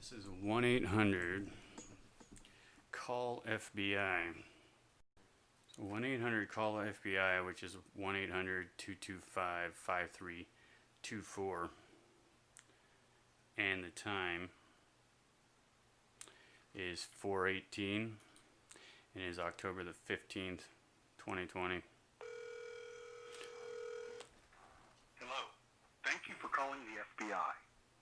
This is 1-800 call FBI. So 1-800 call FBI, which is 1-800-225-5324. And the time is 4:18 and it is October the 15th, 2020. Hello. Thank you for calling the FBI.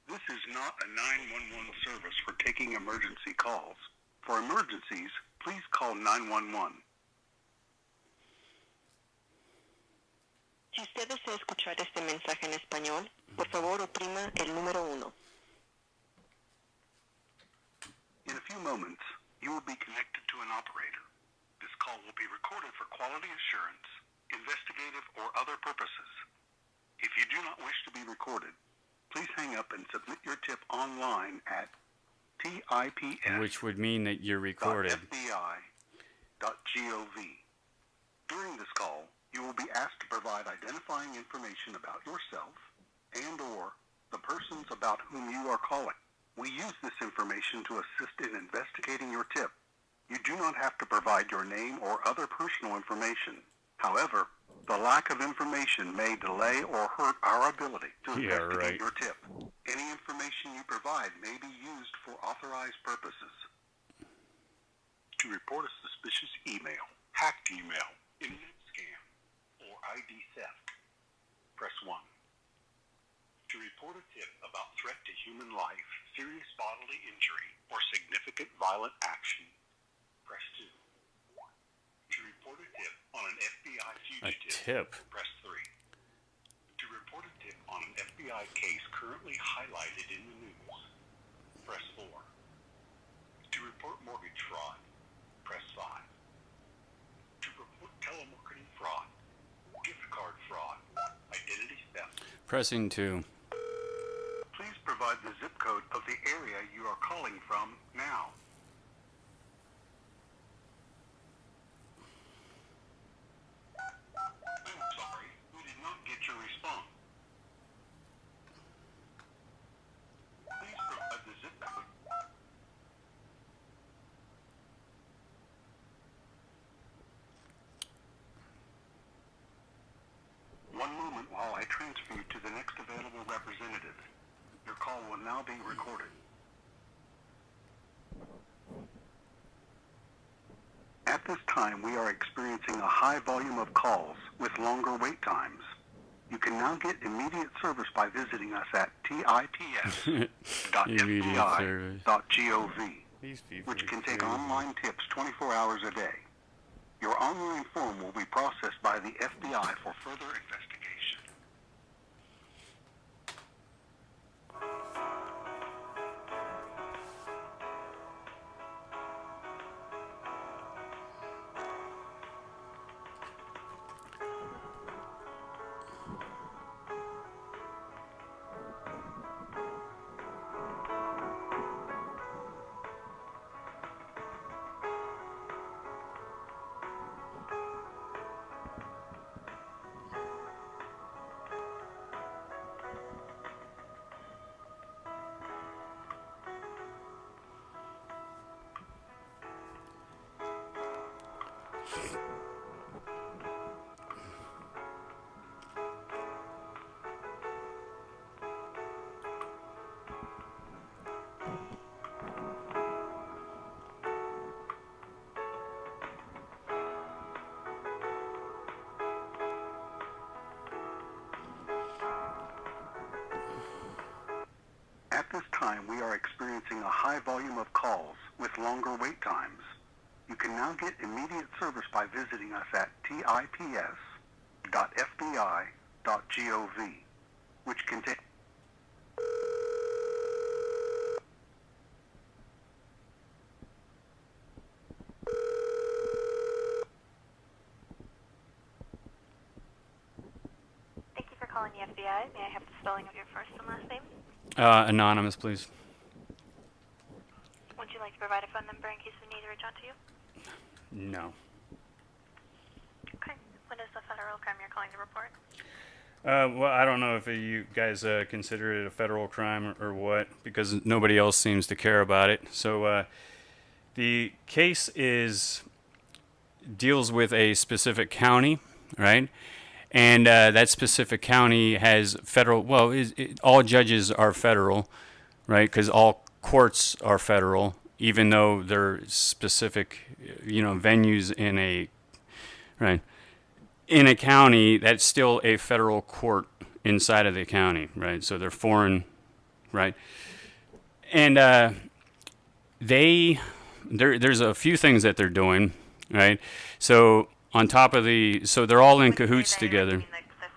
This is not a 911 service for taking emergency calls. For emergencies, please call 911. Si usted desea escuchar este mensaje en español, por favor oprima el número 1. In a few moments, you will be connected to an operator. This call will be recorded for quality assurance, investigative, or other purposes. If you do not wish to be recorded, please hang up and submit your tip online at tips. Which would mean that you're recorded. .fbi.gov. During this call, you will be asked to provide identifying information about yourself and or the persons about whom you are calling. We use this information to assist in investigating your tip. You do not have to provide your name or other personal information. However, the lack of information may delay or hurt our ability to investigate your tip. Any information you provide may be used for authorized purposes. To report a suspicious email, hacked email, internet scam, or ID theft, press 1. To report a tip about threat to human life, serious bodily injury, or significant violent action, press 2. To report a tip on an FBI fugitive, press 3. To report a tip on an FBI case currently highlighted in the news, press 4. To report mortgage fraud, press 5. To report telemarketing fraud, gift card fraud, identity theft, Pressing 2. Please provide the zip code of the area you are calling from now. I'm sorry, we did not get your response. Please provide the zip code. One moment while I transfer you to the next available representative. Your call will now be recorded. At this time, we are experiencing a high volume of calls with longer wait times. You can now get immediate service by visiting us at tips.fbi.gov, which can take online tips 24 hours a day. Your online form will be processed by the FBI for further investigation. At this time, we are experiencing a high volume of calls with longer wait times. You can now get immediate service by visiting us at tips.fbi.gov, which can take... Thank you for calling the FBI. May I have the spelling of your first and last name? Anonymous, please. Would you like to provide a phone number in case we need to reach out to you? No. Okay. What is the federal crime you're calling to report? Well, I don't know if you guys consider it a federal crime or what, because nobody else seems to care about it. So the case deals with a specific county, right? And that specific county has federal. Well, all judges are federal, right? Because all courts are federal, even though they're specific, venues in a right. In a county, that's still a federal court inside of the county, right? So they're foreign, right? And there's a few things that they're doing, right? So on top of so they're all in cahoots together. The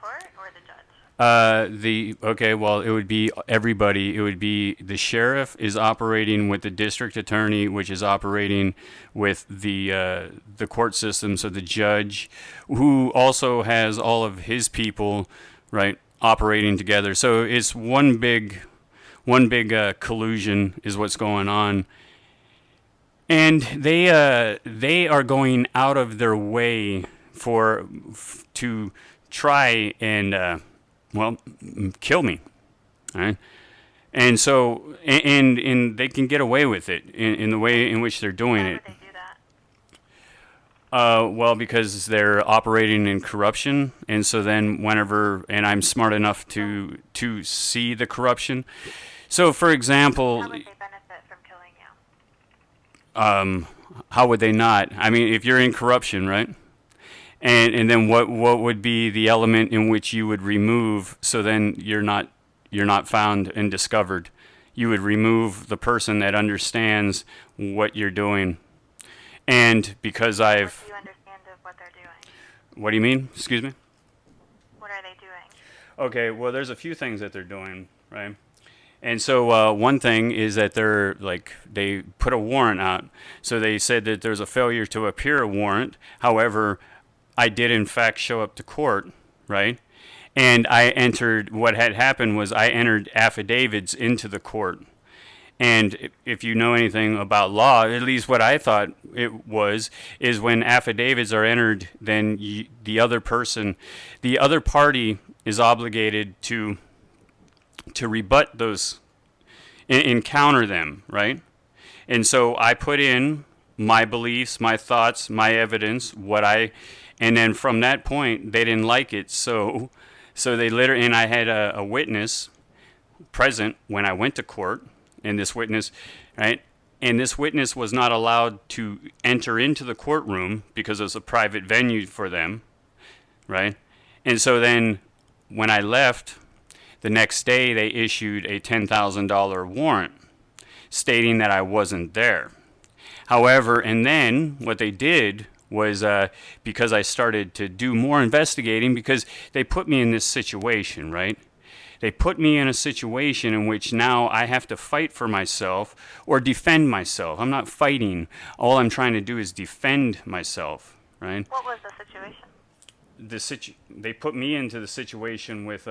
court or the judge? Okay, well, it would be everybody. It would be the sheriff is operating with the district attorney, which is operating with the court system. So the judge, who also has all of his people, right, operating together. So it's one big collusion is what's going on. And they are going out of their way to try and kill me, right? And so and they can get away with it in the way in which they're doing Why it. would they do that? Well, because they're operating in corruption, and so then and I'm smart enough to see the corruption. So, for example, How would they benefit from killing you? how would they not? I mean, if you're in corruption, right? And then what would be the element in which you would remove, so then you're not found and discovered? You would remove the person that understands what you're doing. And because What do you understand of what they're doing? What do you mean? Excuse me? What are they doing? Okay, well, there's a few things that they're doing, right? And so one thing is that they put a warrant out. So they said that there's a failure to appear a warrant. However, I did in fact show up to court, right? And what had happened was I entered affidavits into the court. And if you know anything about law, at least what I thought it is when affidavits are entered, then the other party is obligated to rebut those and counter them, right? And so I put in my beliefs, my thoughts, my evidence, and then from that point they didn't like it. So they literally, and I had a witness present when I went to court, and this witness, right? And this witness was not allowed to enter into the courtroom because it was a private venue for them, right? And so then when I left, the next day they issued a $10,000 warrant stating that I wasn't there. However, and then what they did was because I started to do more investigating, because they put me in this situation, right? They put me in a situation in which now I have to fight for myself or defend myself. I'm not fighting. All I'm trying to do is defend myself, right? What was the situation? They put me into the situation with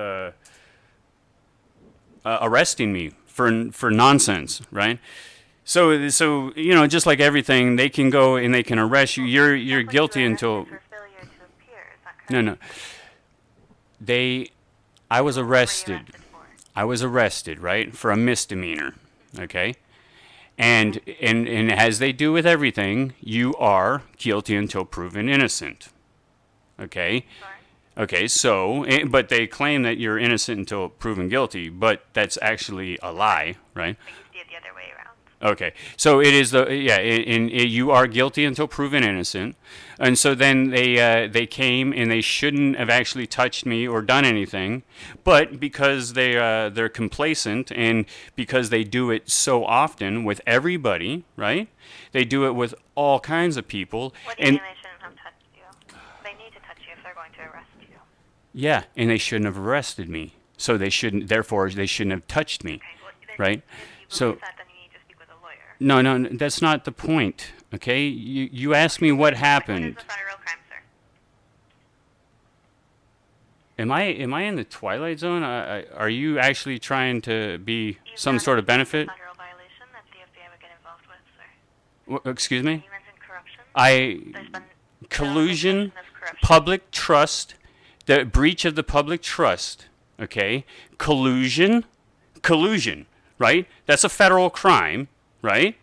arresting me for nonsense, right? So just like everything, they can go and they can arrest you. You're guilty until For failure to appear, is that correct? no. I was What were you arrested. arrested for? I was arrested, right, for a misdemeanor, okay? And as they do with everything, you are guilty until proven innocent, okay? Sorry. Okay, so, but they claim that you're innocent until proven guilty, but that's actually a lie, right? But you see it the other way around. Okay, so it is you are guilty until proven innocent, and so then they came and they shouldn't have actually touched me or done anything, but because they're complacent and because they do it so often with everybody, right? They do it with all kinds of people, What do you and mean they shouldn't have touched you? They need to touch you if they're going to arrest you. yeah, and they shouldn't have arrested me, so therefore they shouldn't have touched me, Okay, well, then right? If you So. believe that, then you need to speak with a lawyer. No, that's not the point. Okay, you asked me what What is happened. a federal crime, sir? Am I in the twilight zone? Are you actually trying to be You some found sort of it to be a benefit? federal violation that the FBI would get involved with, sir. Excuse me? You mentioned corruption. I There's been collusion, of corruption. public trust, the breach of the public trust, okay, collusion, right? That's a federal crime, right?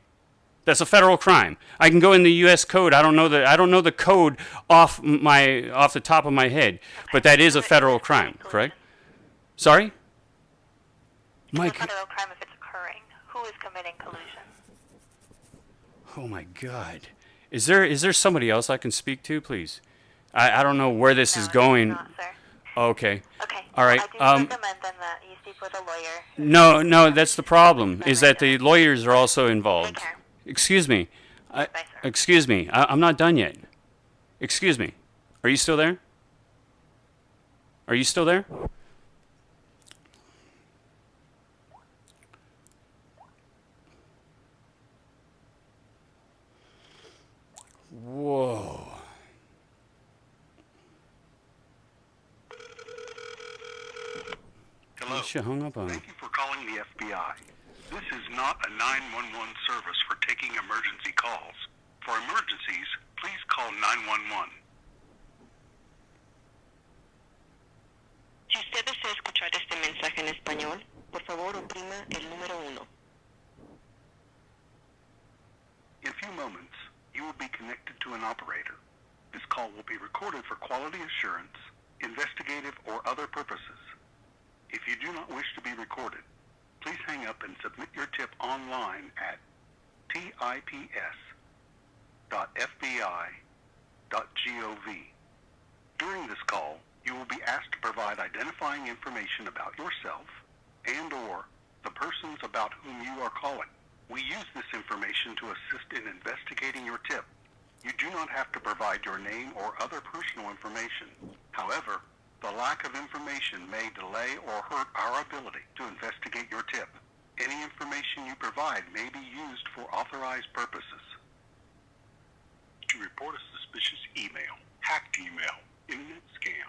That's a federal crime. I can go in the U.S. code. I don't know the code off the top of my head, but that is a federal crime, correct? Sorry? It's a federal crime if it's occurring. Who is committing collusion? Oh my God. Is there somebody else I can speak to, please? I don't know where this is going. Not, sir. Okay. Okay. All right. I do recommend then that you speak with a lawyer. No, that's the problem, is that the lawyers are also involved. Take care. Excuse me. Bye, sir. Excuse me. I'm not done yet. Excuse me. Are you still there? Are you still there? Whoa. Hello. She hung up on me. Thank you for calling the FBI. This is not a 911 service for taking emergency calls. For emergencies, please call 911. Si usted desea escuchar este mensaje en español, por favor oprima el número 1. In a few moments, you will be connected to an operator. This call will be recorded for quality assurance, investigative, or other purposes. If you do not wish to be recorded, please hang up and submit your tip online at tips.fbi.gov. During this call, you will be asked to provide identifying information about yourself and/or the persons about whom you are calling. We use this information to assist in investigating your tip. You do not have to provide your name or other personal information. However, the lack of information may delay or hurt our ability to investigate your tip. Any information you provide may be used for authorized purposes. To report a suspicious email, hacked email, internet scam,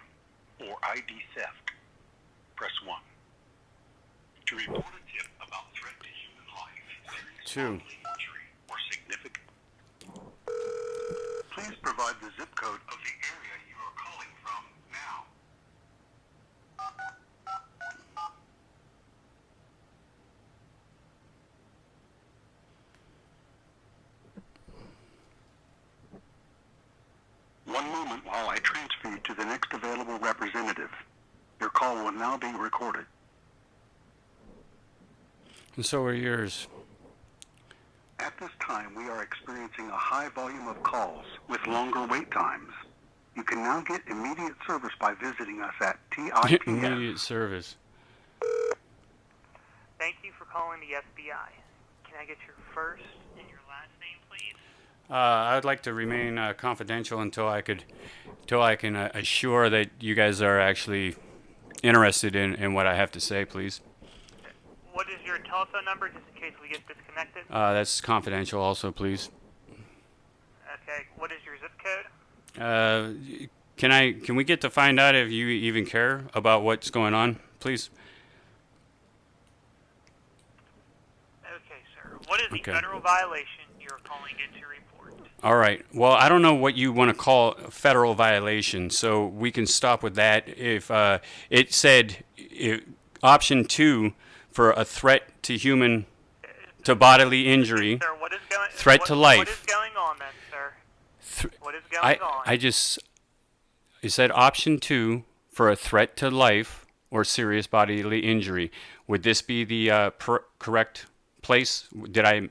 or ID theft, press 1. To report a tip about threat to human life, serious 2. bodily injury, or significant. Please provide the zip code of the area you are calling from now. One moment while I transfer you to the next available representative. Your call will now be recorded. And so are yours. At this time, we are experiencing a high volume of calls with longer wait times. You can now get immediate service by visiting us at TIPS. Immediate service. Thank you for calling the FBI. Can I get your first and your last name, please? I'd like to remain confidential until I can assure that you guys are actually interested in what I have to say, please. What is your telephone number, just in case we get disconnected? That's confidential also, please. Okay. What is your zip code? Can we get to find out if you even care about what's going on, please? Okay, sir. What is the federal violation you're calling in to report? All right. Well, I don't know what you want to call a federal violation, so we can stop with that. If it said option 2 for a threat to bodily injury, Sir, what is going, threat to life. What is going on then, sir? What is going on? It said option 2 for a threat to life or serious bodily injury. Would this be the correct place? Did I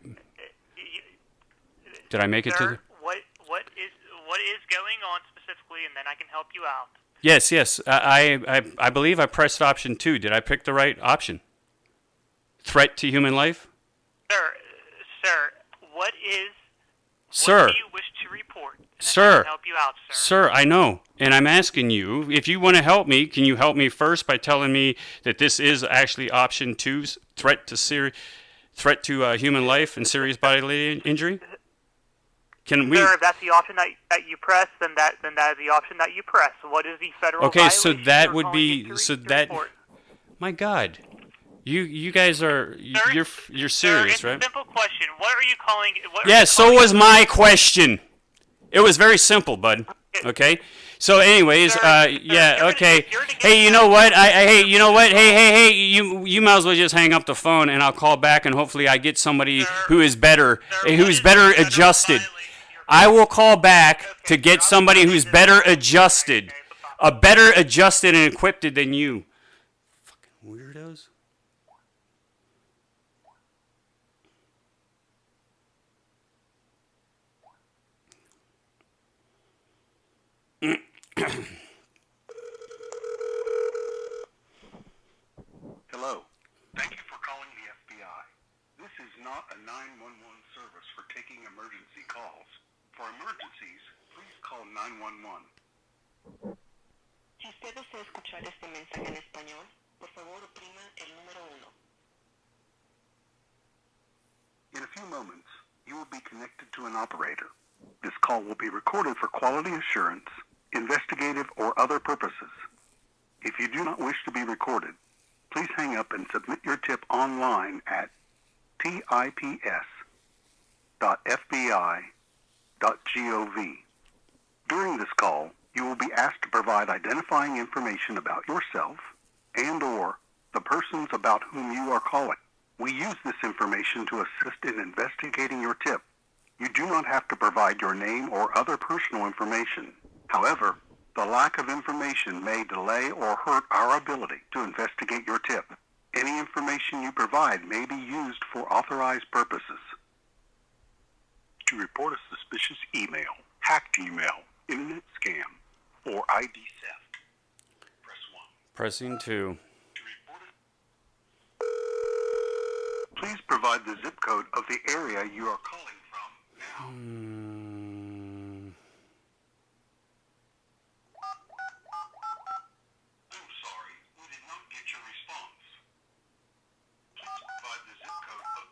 make it to the... What is going on specifically, and then I can help you out. Yes. I believe I pressed option 2. Did I pick the right option? Threat to human life? Sir, what do you wish to report? And Sir. I can help you out, sir. Sir, I know, and I'm asking you, if you want to help me, can you help me first by telling me that this is actually option 2, threat to human life and serious bodily injury? Can we? Sir, if that's the option that you press, then that is the option that you press. What is the federal Okay, violation so that you're would calling be in so to that. report? My God, you guys are you're serious, sir, right? It's a simple question. What are you calling? Yeah, so was my question. It was very simple, bud. Okay? So, anyways, yeah, okay. Hey, you know what? Hey, you know what? Hey, you might as well just hang up the phone, and I'll call back, and hopefully I get somebody who is better, who's better adjusted. I will call back to get somebody who's better adjusted, better adjusted and equipped than you. Fucking weirdos. Hello. Thank you for calling the FBI. This is not a 911 service for taking emergency calls. For emergencies, please call 911. Si usted desea escuchar este mensaje en español, por favor oprima el número 1. In a few moments, you will be connected to an operator. This call will be recorded for quality assurance, investigative, or other purposes. If you do not wish to be recorded, please hang up and submit your tip online at tips.fbi.gov. During this call, you will be asked to provide identifying information about yourself and/or the persons about whom you are calling. We use this information to assist in investigating your tip. You do not have to provide your name or other personal information. However, the lack of information may delay or hurt our ability to investigate your tip. Any information you provide may be used for authorized purposes. To report a suspicious email, hacked email, internet scam, or ID theft, press 1. Pressing 2. To report it, please provide the zip code of the area you are calling from now. I'm sorry, we did not get your response. Please provide the zip code of...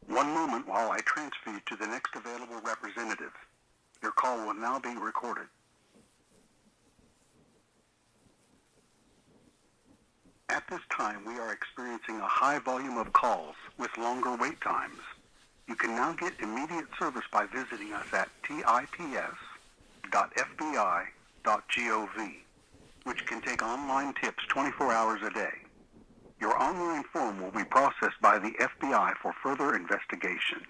One moment while I transfer you to the next available representative. Your call will now be recorded. At this time, we are experiencing a high volume of calls with longer wait times. You can now get immediate service by visiting us at tips.fbi.gov, which can take online tips 24 hours a day. Your online form will be processed by the FBI for further investigation.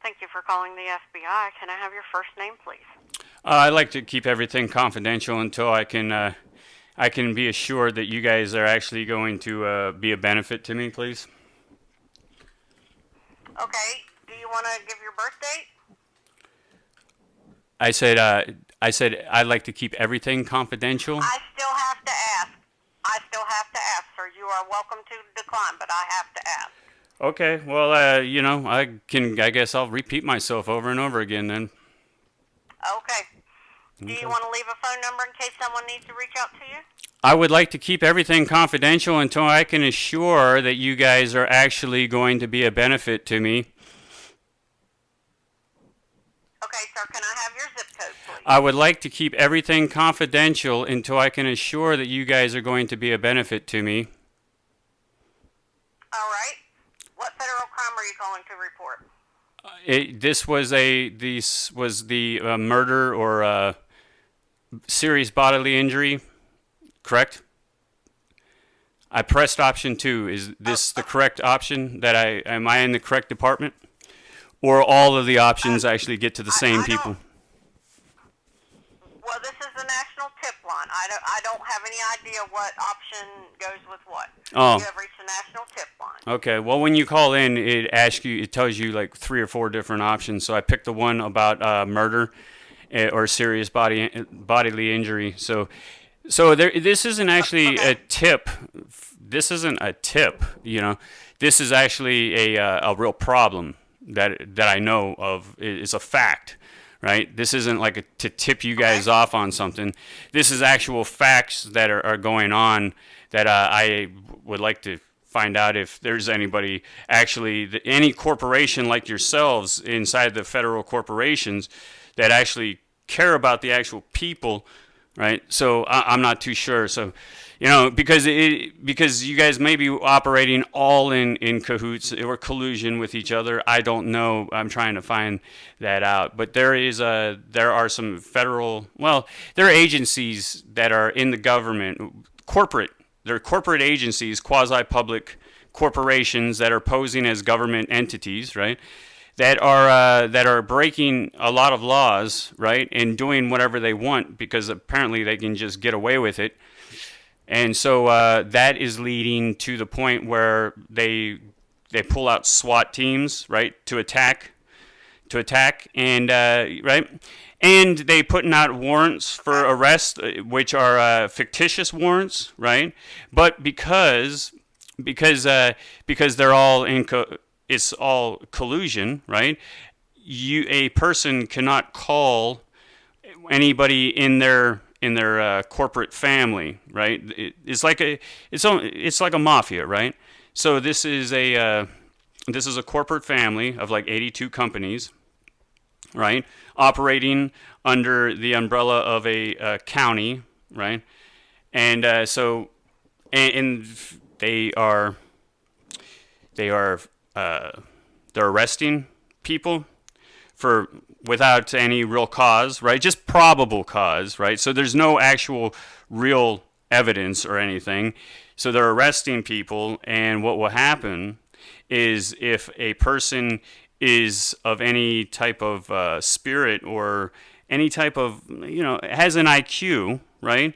Thank you for calling the FBI. Can I have your first name, please? I'd like to keep everything confidential until I can be assured that you guys are actually going to be a benefit to me, please. Okay. Do you want to give your birth date? I said I'd like to keep everything confidential. I still have to ask, sir. You are welcome to decline, but I have to ask. Okay, well, I guess I'll repeat myself over and over again then. Okay. Do you want to leave a phone number in case someone needs to reach out to you? I would like to keep everything confidential until I can assure that you guys are actually going to be a benefit to me. Okay, sir. Can I have your zip code, please? I would like to keep everything confidential until I can assure that you guys are going to be a benefit to me. All right. What federal crime are you calling to report? This was the murder or serious bodily injury, correct? I pressed option 2. Is this the correct option? Am I in the correct department? Or all of the options actually get to the same people? Well, this is the national tip line. I don't have any idea what option goes with what. Oh. You have reached the national tip line. Okay. Well, when you call in, it tells you like 3 or 4 different options. So I picked the one about murder or serious bodily injury. So this isn't actually a tip. This isn't a tip. This is actually a real problem that I know of. It's a fact. Right? This isn't like to tip you guys off on something. This is actual facts that are going on that I would like to find out if there's anybody actually, any corporation like yourselves inside the federal corporations that actually care about the actual people, right? So I'm not too sure. So, because you guys may be operating all in cahoots or collusion with each other. I don't know. I'm trying to find that out. But there are some federal, there are agencies that are in the government, they're corporate agencies, quasi-public corporations that are posing as government entities, right? That are breaking a lot of laws, right, and doing whatever they want because apparently they can just get away with it. And so that is leading to the point where they pull out SWAT teams, right, to attack, and right, and they putting out warrants for arrest, which are fictitious warrants, right? But because they're all it's all collusion, right? A person cannot call anybody in their corporate family, right? It's like a mafia, right? So this is a corporate family of like 82 companies, right? Operating under the umbrella of a county, right? And so they're arresting people without any real cause, right? Just probable cause, right? So there's no actual real evidence or anything. So they're arresting people, and what will happen is if a person is of any type of spirit or any type of, has an IQ, right?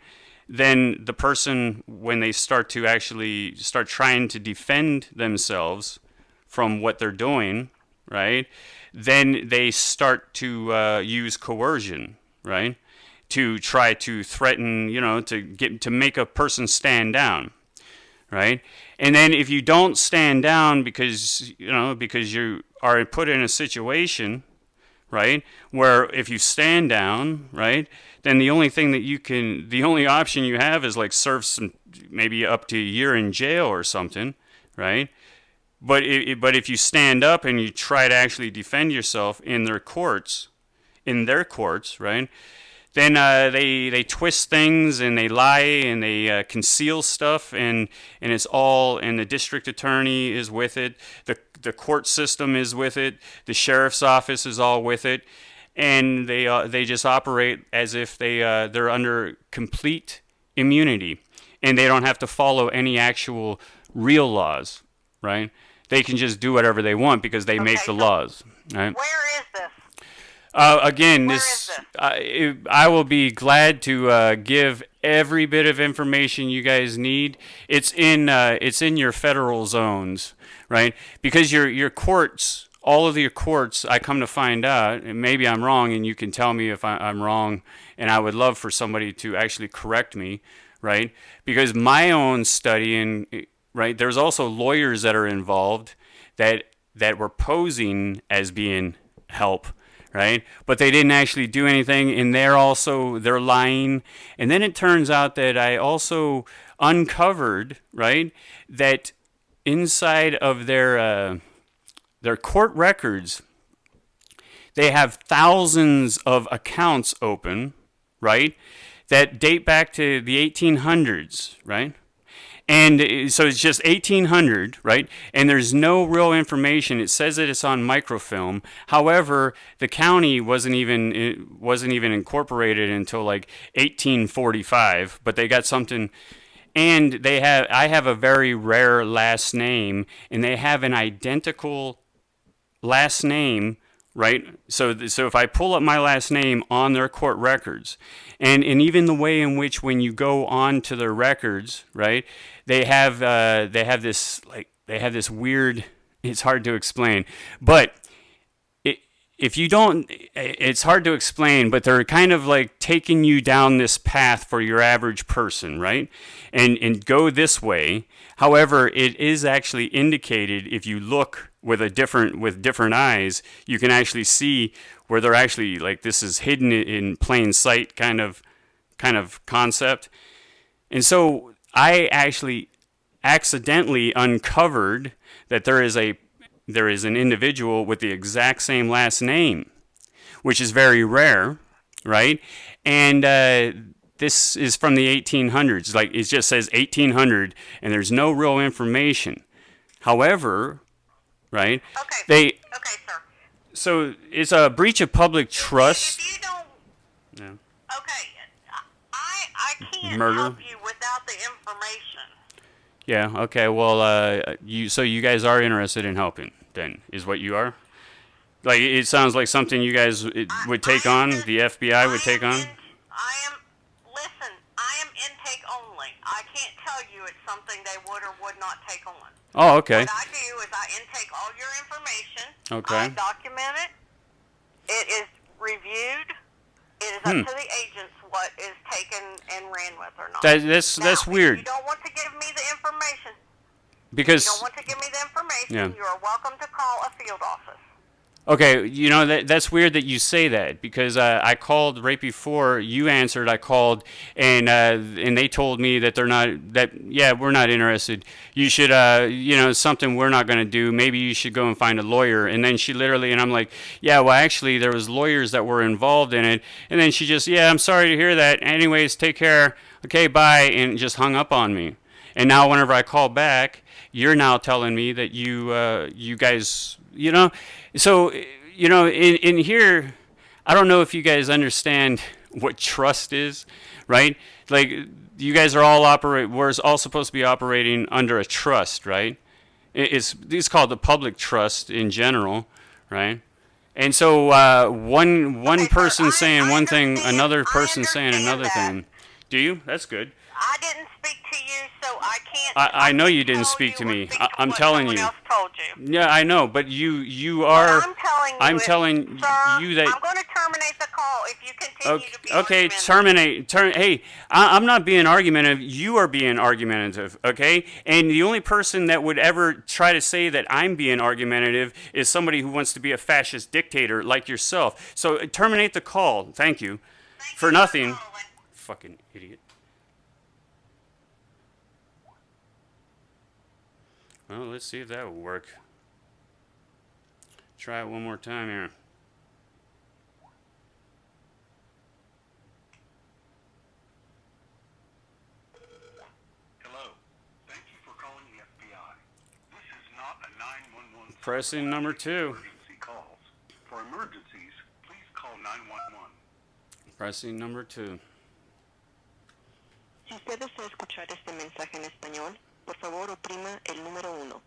Then the person, when they start trying to defend themselves from what they're doing, right? Then they start to use coercion, right? To try to threaten, to make a person stand down, right? And then if you don't stand down because you are put in a situation, right, where if you stand down, right, then the only option you have is like serve maybe up to a year in jail or something, right? But if you stand up and you try to actually defend yourself in their courts, right? Then they twist things and they lie and they conceal stuff and it's all, and the district attorney is with it, the court system is with it, the sheriff's office is all with it, and they just operate as if they're under complete immunity and they don't have to follow any actual real laws, right? They can just do whatever they want because they make the laws, right? Where is this? Again, Where is this? I will be glad to give every bit of information you guys need. It's in your federal zones, right? Because your courts, all of your courts, I come to find out, and maybe I'm wrong, and you can tell me if I'm wrong, and I would love for somebody to actually correct me, right? Because my own studying, right, there's also lawyers that are involved that were posing as being help, right? But they didn't actually do anything, and they're lying. And then it turns out that I also uncovered, right, that inside of their court records, they have thousands of accounts open, right, that date back to the 1800s, right? And so it's just 1800, right? And there's no real information. It says that it's on microfilm. However, the county wasn't even incorporated until like 1845. But they got something, And I have a very rare last name, and they have an identical last name, right? So if I pull up my last name on their court records, and even the way in which when you go on to their records, right, they have this weird. It's hard to explain, but if you don't, it's hard to explain, but they're kind of like taking you down this path for your average person, right? And go this way. However, it is actually indicated if you look with different eyes, you can actually see where they're actually like this is hidden in plain sight kind of concept. And so I actually accidentally uncovered that there is an individual with the exact same last name, which is very rare, right? And this is from the 1800s. Like, it just says 1800, and there's no real information. However, right? Okay, sir. So it's a breach of public trust. If you don't... Yeah. Okay, I can't Murder. help you without the information. Yeah. Okay. Well, you guys are interested in helping, then, is what you are? Like, it sounds like something you guys would take on. The FBI would take on. Listen, I am intake only. I can't tell you it's something they would or would not take on. Oh, okay. What I do is I intake all your information. Okay. I document it. It is reviewed. It is up to the agents what is taken and ran with or not. That's weird. If you don't want to give me the information, Because you are welcome to call a field office. Okay, that's weird that you say that, because I called right before you answered. I called, and they told me that we're not interested. You should something we're not going to do. Maybe you should go and find a lawyer. And then she literally, and I'm like, yeah, well, actually there was lawyers that were involved in it. And then she just, yeah, I'm sorry to hear that. Anyways, take care. Okay, bye, and just hung up on me. And now whenever I call back, you're now telling me that you guys, so, in here, I don't know if you guys understand what trust is, right? Like, you guys are we're all supposed to be operating under a trust, right? It's called the public trust in general, right? And so one person saying one thing, another person saying another thing. Do you? That's good. I didn't speak to you, so I can't. I know you didn't speak to me. I'm telling you. Someone else told you. Yeah, I know, but you are. What I'm telling you, sir, you that. I'm going to terminate the call if you continue to be okay, argumentative. Hey, I'm not being argumentative. You are being argumentative, okay? And the only person that would ever try to say that I'm being argumentative is somebody who wants to be a fascist dictator like yourself. So terminate the call. Thank you. For nothing. Fucking idiot. Well, let's see if that will work. Try it one more time here. Hello. Thank you for calling the FBI. This is not a 911. Pressing number 2. Emergency calls. For emergencies, please call 911. Pressing number 2. Si usted desea escuchar este mensaje en español, por favor oprima el número 1.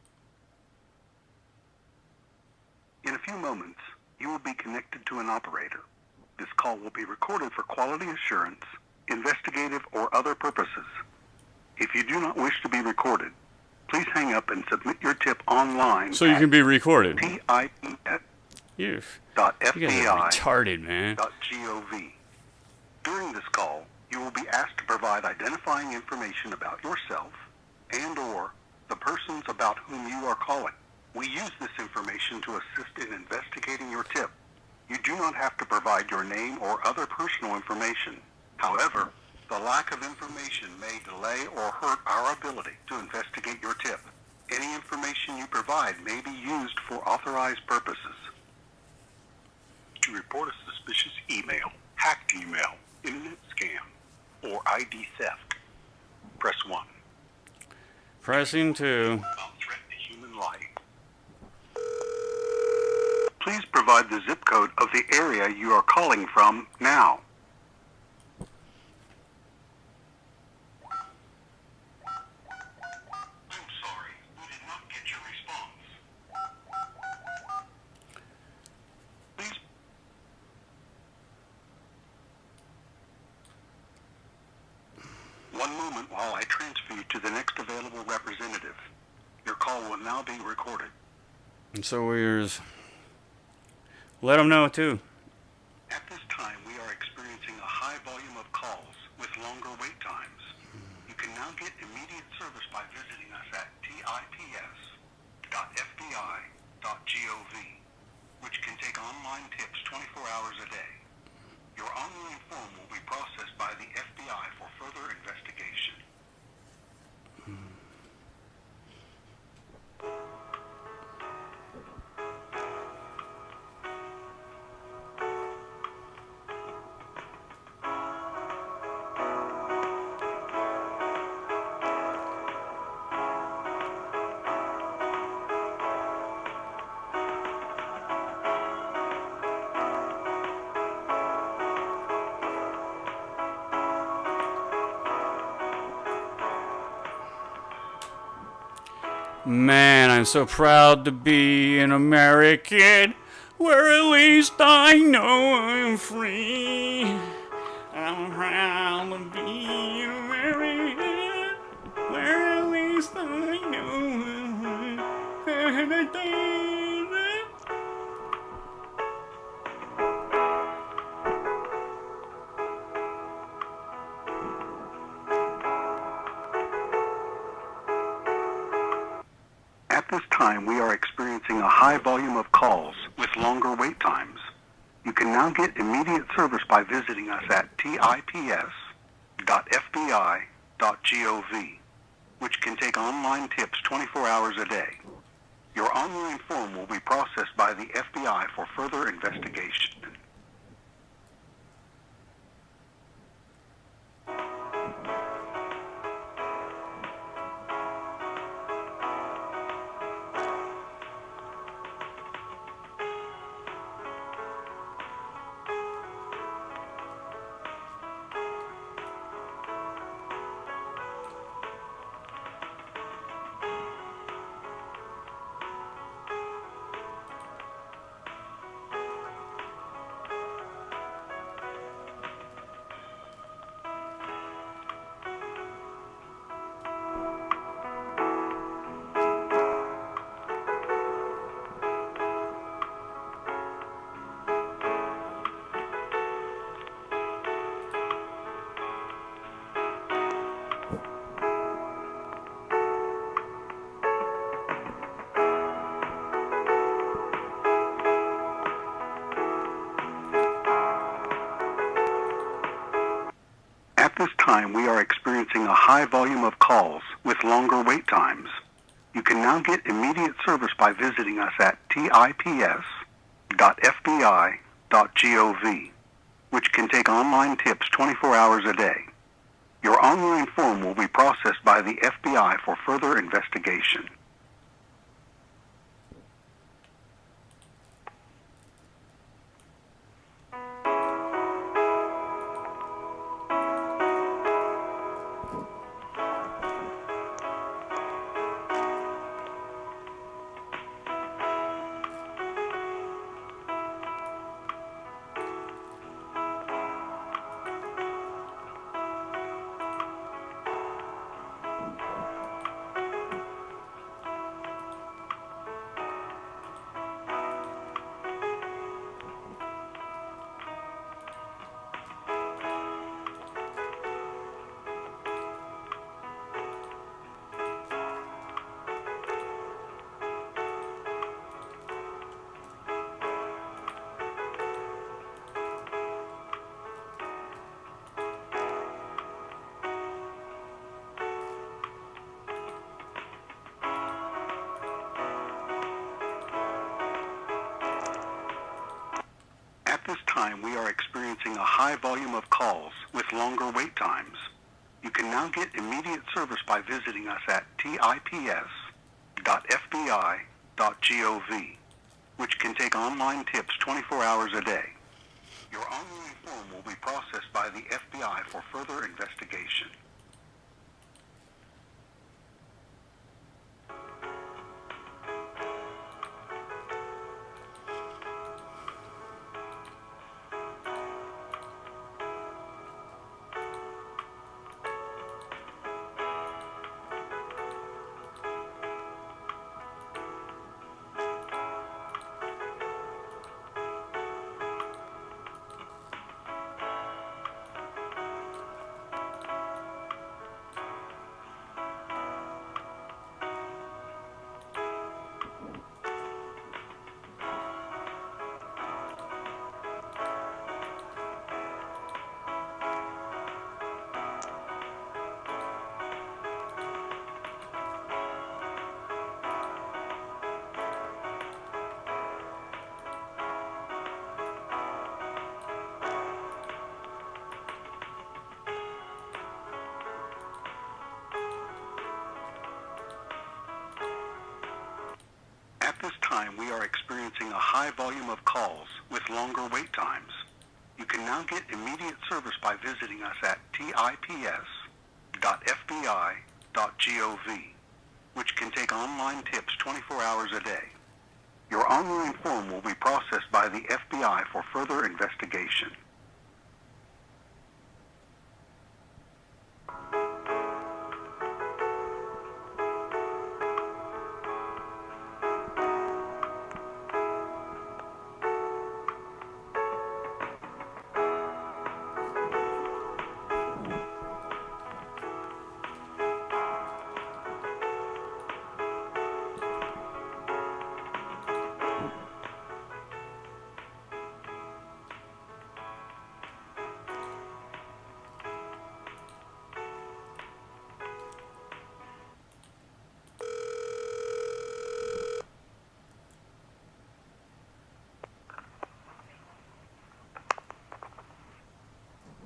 In a few moments, you will be connected to an operator. This call will be recorded for quality assurance, investigative, or other purposes. If you do not wish to be recorded, please hang up and submit your tip online. So you can be recorded. TIES.FBI.gov. You guys are retarded, man. During this call, you will be asked to provide identifying information about yourself and/or the persons about whom you are calling. We use this information to assist in investigating your tip. You do not have to provide your name or other personal information. However, the lack of information may delay or hurt our ability to investigate your tip. Any information you provide may be used for authorized purposes. To report a suspicious email, hacked email, internet scam, or ID theft, press 1. Pressing 2. About threat to human life. Please provide the zip code of the area you are calling from now. moment while I transfer you to the next available representative. Your call will now be recorded. And so let them know too. At this time, we are experiencing a high volume of calls with longer wait times. You can now get immediate service by visiting us at tips.fbi.gov, which can take online tips 24 hours a day. Your online form will be processed by the FBI for further investigation. Man, I'm so proud to be an American, where at least I know I'm free. I'm proud to be an American, where at least I know I'm free. At this time, we are experiencing a high volume of calls with longer wait times. You can now get immediate service by visiting us at tips.fbi.gov, which can take online tips 24 hours a day. Your online form will be processed by the FBI for further investigation. At this time, we are experiencing a high volume of calls with longer wait times. You can now get immediate service by visiting us at tips.fbi.gov, which can take online tips 24 hours a day. Your online form will be processed by the FBI for further investigation. At this time, we are experiencing a high volume of calls with longer wait times. You can now get immediate service by visiting us at tips.fbi.gov, which can take online tips 24 hours a day. Your online form will be processed by the FBI for further investigation. experiencing a high volume of calls with longer wait times. You can now get immediate service by visiting us at tips.fbi.gov, which can take online tips 24 hours a day. Your online form will be processed by the FBI for further investigation.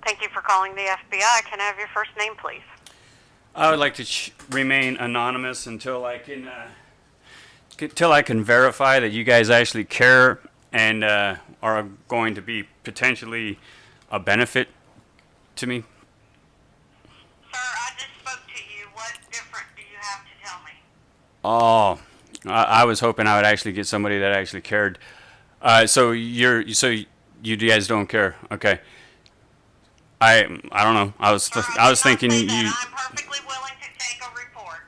Thank you for calling the FBI. Can I have your first name, please? I would like to remain anonymous until I can verify that you guys actually care and are going to be potentially a benefit to me. Sir, I just spoke to you. What different do you have to tell me? Oh, I was hoping I would actually get somebody that actually cared. So you guys don't care, okay? I don't know. I was thinking you. I'm perfectly willing to take a report.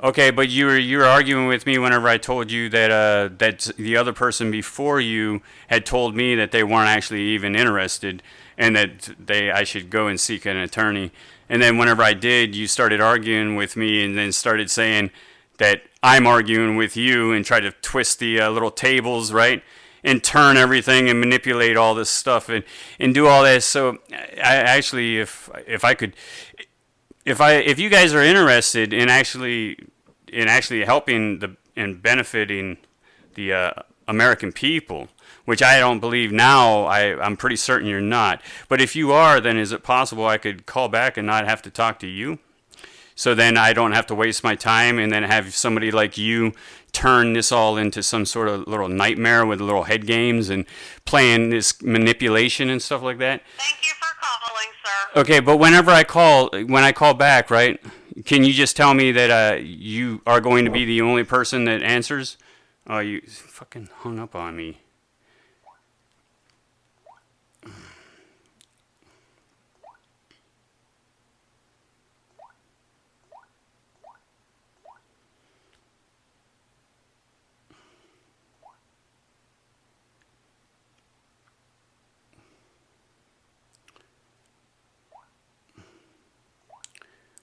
Okay, but you were arguing with me whenever I told you that that the other person before you had told me that they weren't actually even interested and that I should go and seek an attorney. And then whenever I did, you started arguing with me and then started saying that I'm arguing with you and try to twist the little tables, right? And turn everything and manipulate all this stuff and do all this. So I actually, if you guys are interested in actually helping and benefiting the American people, which I don't believe now, I'm pretty certain you're not. But if you are, then is it possible I could call back and not have to talk to you? So then I don't have to waste my time and then have somebody like you turn this all into some sort of little nightmare with little head games and playing this manipulation and stuff like that. Thank you for calling, sir. Okay, but when I call back, right, can you just tell me that you are going to be the only person that answers? Oh, you fucking hung up on me.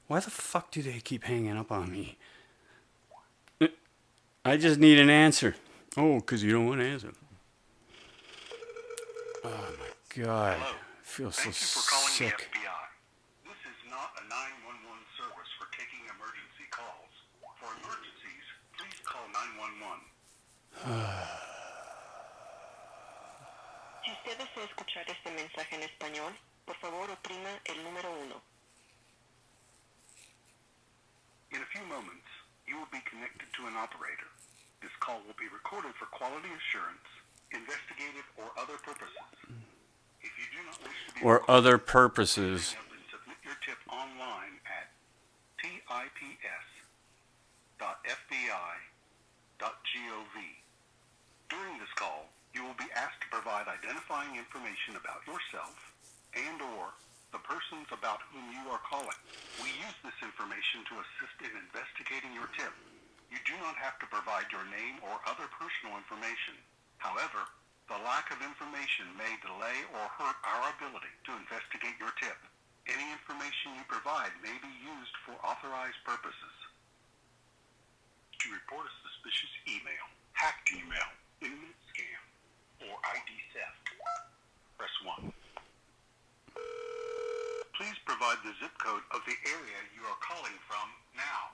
Why the fuck do they keep hanging up on me? I just need an answer. Oh, because you don't want to answer. Oh my God. Hello. I feel so Thank you for calling sick. the FBI. This is not a 911 service for taking emergency calls. For emergencies, please call 911. Si usted desea escuchar este mensaje en español, por favor oprima el número 1. In a few moments, you will be connected to an operator. This call will be recorded for quality assurance, investigative, or other purposes. If you do not wish to be Or other purposes. submit your tip online at tips.fbi.gov. During this call, you will be asked to provide identifying information about yourself and/or the persons about whom you are calling. We use this information to assist in investigating your tip. You do not have to provide your name or other personal information. However, the lack of information may delay or hurt our ability to investigate your tip. Any information you provide may be used for authorized purposes. To report a suspicious email, hacked email, internet scam, or ID theft, press 1. Please provide the zip code of the area you are calling from now.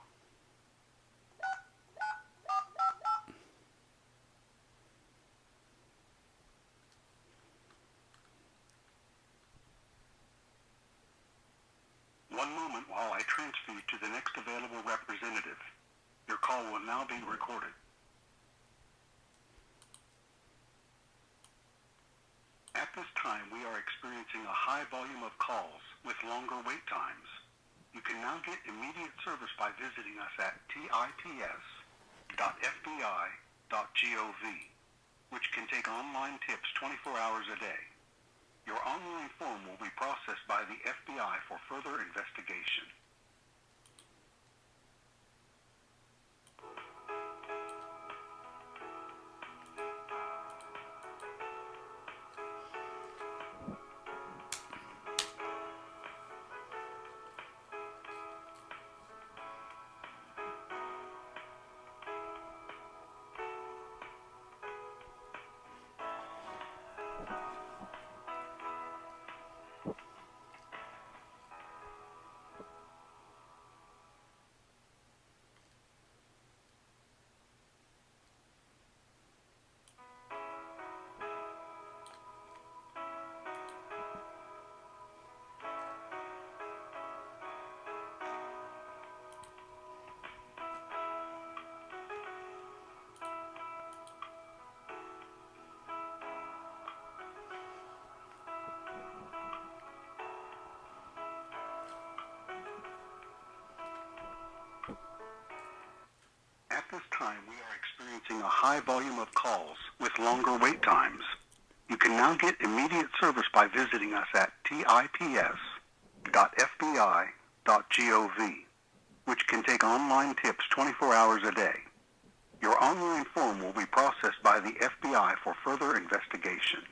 One moment while I transfer you to the next available representative. Your call will now be recorded. high volume of calls with longer wait times. You can now get immediate service by visiting us at tips.fbi.gov, which can take online tips 24 hours a day. Your online form will be processed by the FBI for further investigation. At this time, we are experiencing a high volume of calls with longer wait times. You can now get immediate service by visiting us at tips.fbi.gov, which can take online tips 24 hours a day. Your online form will be processed by the FBI for further investigation.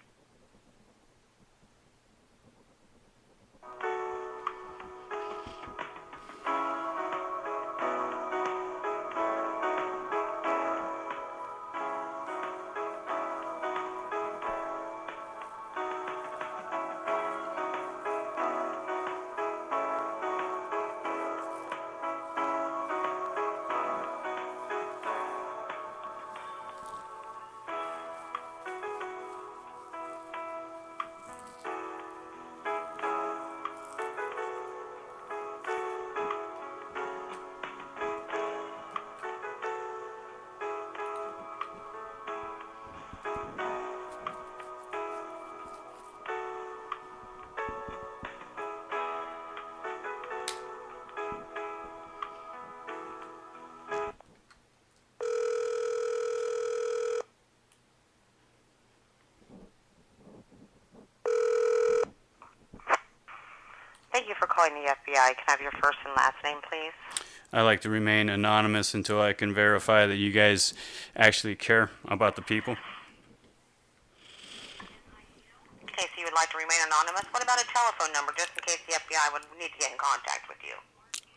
Thank you for calling the FBI. Can I have your first and last name, please? I like to remain anonymous until I can verify that you guys actually care about the people. Okay, so you would like to remain anonymous. What about a telephone number, just in case the FBI would need to get in contact with you?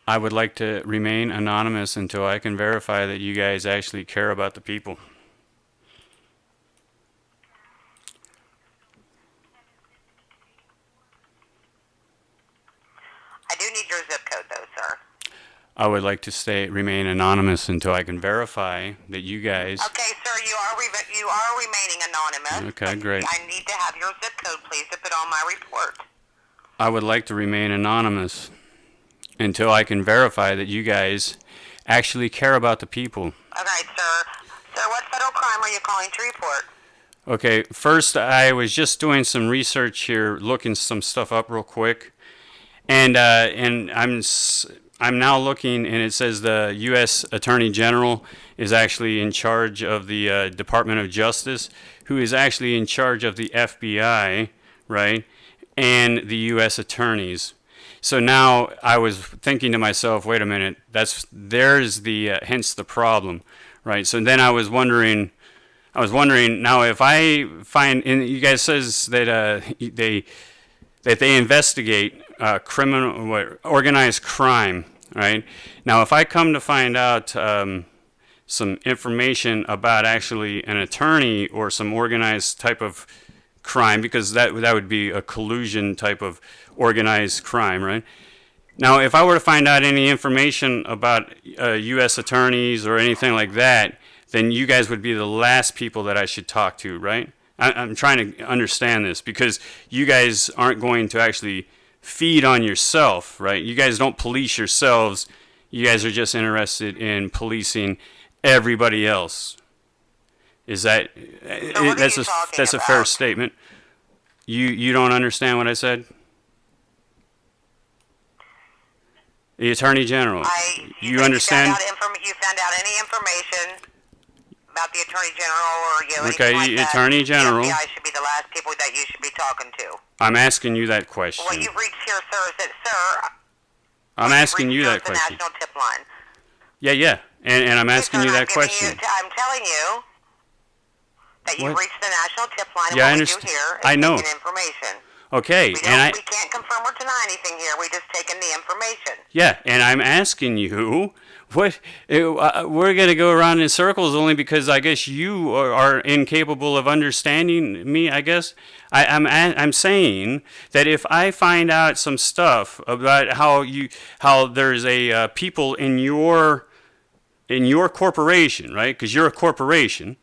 I would like to remain anonymous until I can verify that you guys actually care about the people. I do need your zip code, though, sir. I would like to remain anonymous until I can verify that you guys... Okay, sir, you are remaining anonymous. Okay, great. I need to have your zip code, please, to put on my report. I would like to remain anonymous until I can verify that you guys actually care about the people. All right, sir. Sir, what federal crime are you calling to report? Okay, first I was just doing some research here, looking some stuff up real quick, and I'm now looking, and it says the U.S. Attorney General is actually in charge of the Department of Justice, who is actually in charge of the FBI, right, and the U.S. attorneys. So now I was thinking to myself, wait a minute, there's the hence the problem, right? So then I was wondering now if I find, and you guys says that they investigate organized crime, right? Now if I come to find out some information about actually an attorney or some organized type of crime, because that would be a collusion type of organized crime, right? Now, if I were to find out any information about U.S. attorneys or anything like that, then you guys would be the last people that I should talk to, right? I'm trying to understand this, because you guys aren't going to actually feed on yourself, right? You guys don't police yourselves. You guys are just interested in policing everybody else. Is that So that's a fair statement? You don't understand what I said? The Attorney General. You understand? You found out any information about the Attorney General or anything Okay, like the that? Attorney General. The FBI should be the last people that you should be talking to. I'm asking you that question. What you've reached here, sir, is that, sir... I'm asking you that the question. National Tip Line. Yeah. And I'm asking you that question. I'm telling you that you've What? reached the National Tip Line, and Yeah, I what we understand. do here is I know. taking information. Okay, We can't confirm or deny anything here. We just taking the information. Yeah, and I'm asking you, what we're going to go around in circles only because I guess you are incapable of understanding me. I guess I'm saying that if I find out some stuff about how there's a people in your corporation, right? Because you're a corporation,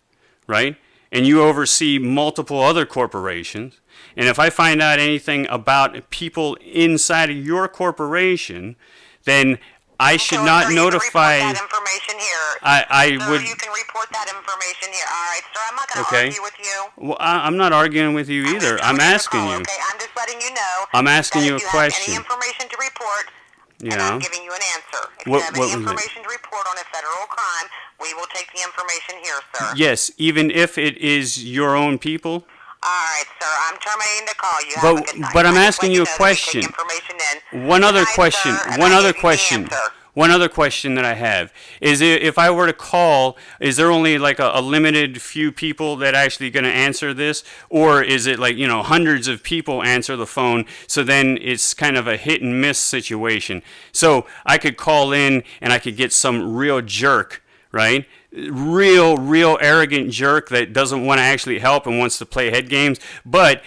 right? And you oversee multiple other corporations. And if I find out anything about people inside of your corporation, then I should not notify. You can report that information here. I Sir, would. you can report that information here. All right, sir. I'm not going to Okay. argue with you. Well, I'm not arguing with you either. I'm asking you. Okay, I'm just letting you know. I'm asking that you a if you question. have any information to report, and Yeah. I'm giving you an answer. If What- you have what any was it? information to report on a federal crime, we will take the information here, sir. Yes, even if it is your own people. All right, sir. I'm terminating the call. You have a good night. But I'm I just asking let you a know that we take question. information in. One Good other night, question. sir, and One I other gave you the question. answer. One other question that I have is if I were to call, is there only like a limited few people that actually going to answer this? Or is it like, hundreds of people answer the phone, so then it's kind of a hit and miss situation? So I could call in and I could get some real jerk, right? Real arrogant jerk that doesn't want to actually help and wants to play head games, and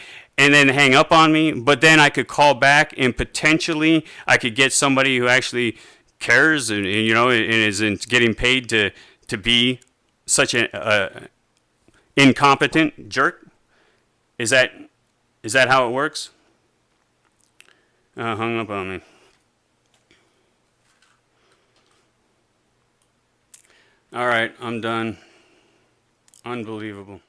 then hang up on me. But then I could call back and potentially I could get somebody who actually cares and isn't getting paid to be such an incompetent jerk. Is that how it works? Hung up on me. All right, I'm done. Unbelievable.